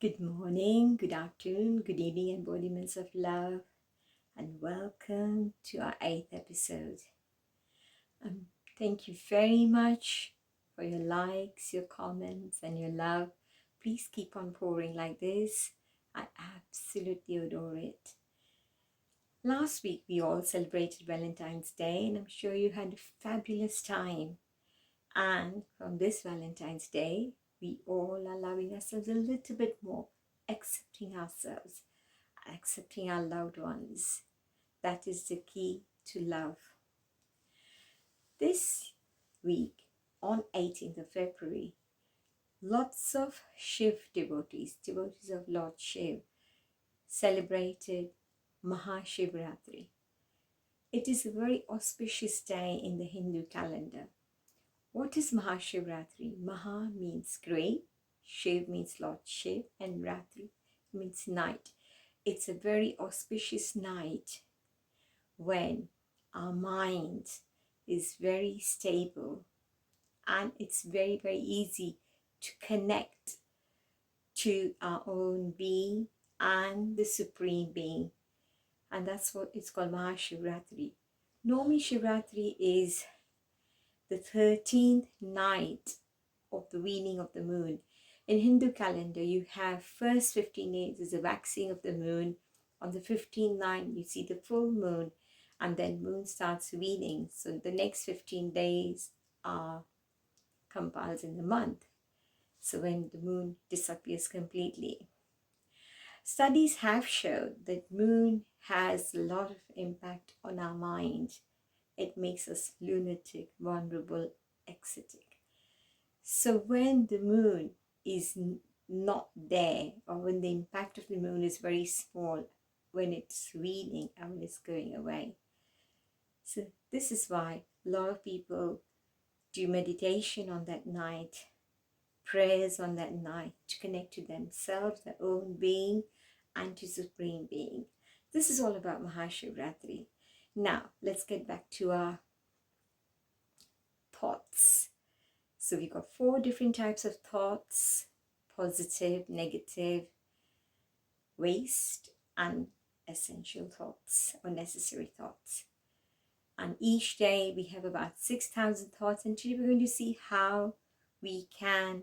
Good morning, good afternoon, good evening, embodiments of love, and welcome to our 8th episode. Thank you very much for your likes, your comments, and your love. Please keep on pouring like this. I absolutely adore it. Last week, we all celebrated Valentine's Day, and I'm sure you had a fabulous time. And from this Valentine's Day, we all are loving ourselves a little bit more, accepting ourselves, accepting our loved ones. That is the key to love. This week, on 18th of February, lots of Shiv devotees of Lord Shiv, celebrated Mahashivratri. It is a very auspicious day in the Hindu calendar. What is Mahashivratri? Maha means great, Shiv means Lord Shiv, and Ratri means night. It's a very auspicious night when our mind is very stable and it's very, very easy to connect to our own being and the Supreme Being. And that's what it's called, Mahashivratri. Normally, Shivratri is the 13th night of the waning of the moon. In Hindu calendar, you have first 15 days is the waxing of the moon. On the 15th night, you see the full moon, and then moon starts waning. So the next 15 days are compiled in the month. So when the moon disappears completely. Studies have shown that moon has a lot of impact on our mind. It makes us lunatic, vulnerable, ecstatic. So when the moon is not there, or when the impact of the moon is very small, when it's waning and when it's going away. So this is why a lot of people do meditation on that night, prayers on that night to connect to themselves, their own being, and to Supreme Being. This is all about Mahashivratri. Now, let's get back to our thoughts. So we've got 4 different types of thoughts: positive, negative, waste, and essential thoughts or necessary thoughts. And each day we have about 6,000 thoughts, and today we're going to see how we can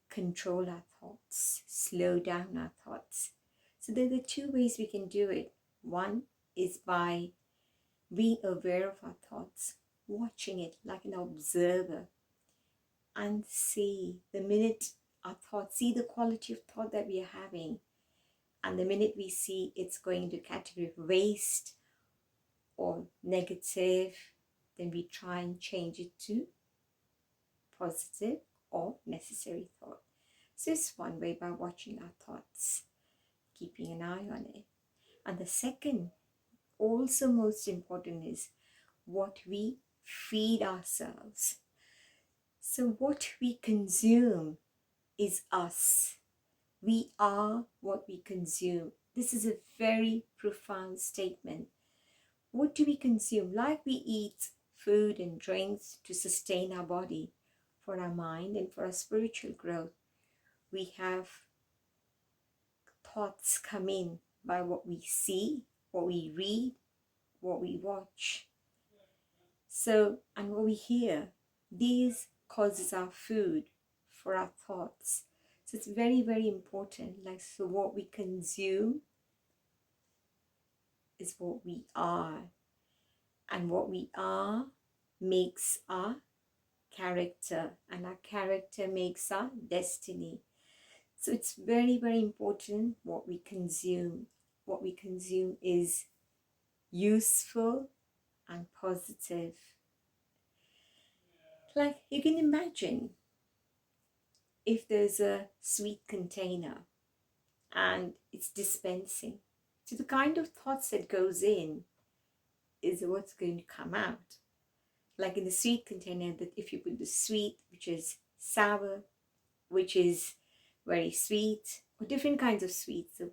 control our thoughts, slow down our thoughts. So there are 2 ways we can do it. One is by being aware of our thoughts, watching it like an observer, and see the minute our thoughts, see the quality of thought that we are having. And the minute we see it's going into category of waste or negative, then we try and change it to positive or necessary thought. So it's one way, by watching our thoughts, keeping an eye on it. And the second, also most important, is what we feed ourselves. So what we consume is us. We are what we consume. This is a very profound statement. What do we consume? Like we eat food and drinks to sustain our body, for our mind and for our spiritual growth. We have thoughts come in by what we see, what we read, what we watch. So, and what we hear, these causes our food for our thoughts. So it's very, very important. Like, so what we consume is what we are. And what we are makes our character. And our character makes our destiny. So it's very, very important what we consume. What we consume is useful and positive. Like, you can imagine if there's a sweet container and it's dispensing. So the kind of thoughts that goes in is what's going to come out. Like in the sweet container, that if you put the sweet, which is sour, which is very sweet, or different kinds of sweets. So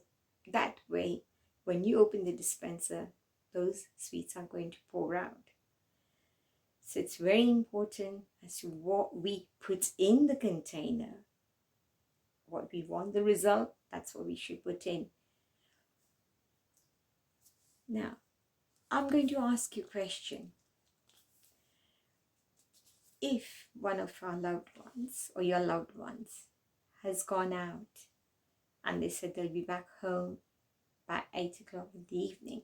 that way, when you open the dispenser, those sweets are going to pour out. So it's very important as to what we put in the container, what we want the result, that's what we should put in. Now, I'm going to ask you a question. If one of our loved ones or your loved ones has gone out and they said they'll be back home by 8 o'clock in the evening,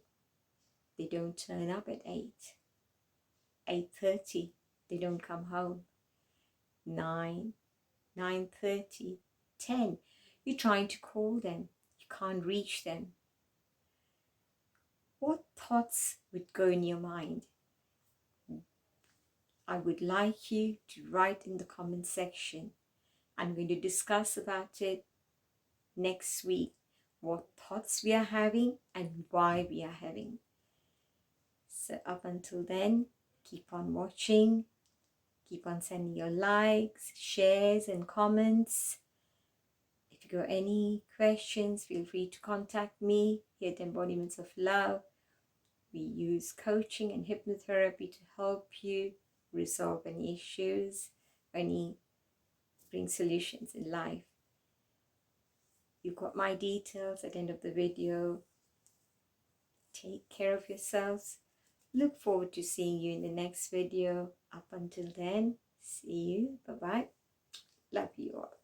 they don't turn up at 8:30, they don't come home, 9, 9:30, 10, you're trying to call them, you can't reach them. What thoughts would go in your mind? I would like you to write in the comment section. I'm going to discuss about it next week, what thoughts we are having and why we are having. So up until then, keep on watching, keep on sending your likes, shares and comments. If you got any questions, feel free to contact me here at Embodiments of Love. We use coaching and hypnotherapy to help you resolve any issues, bring solutions in life. You've got my details at the end of the video. Take care of yourselves. Look forward to seeing you in the next video. Up until then, see you. Bye-bye. Love you all.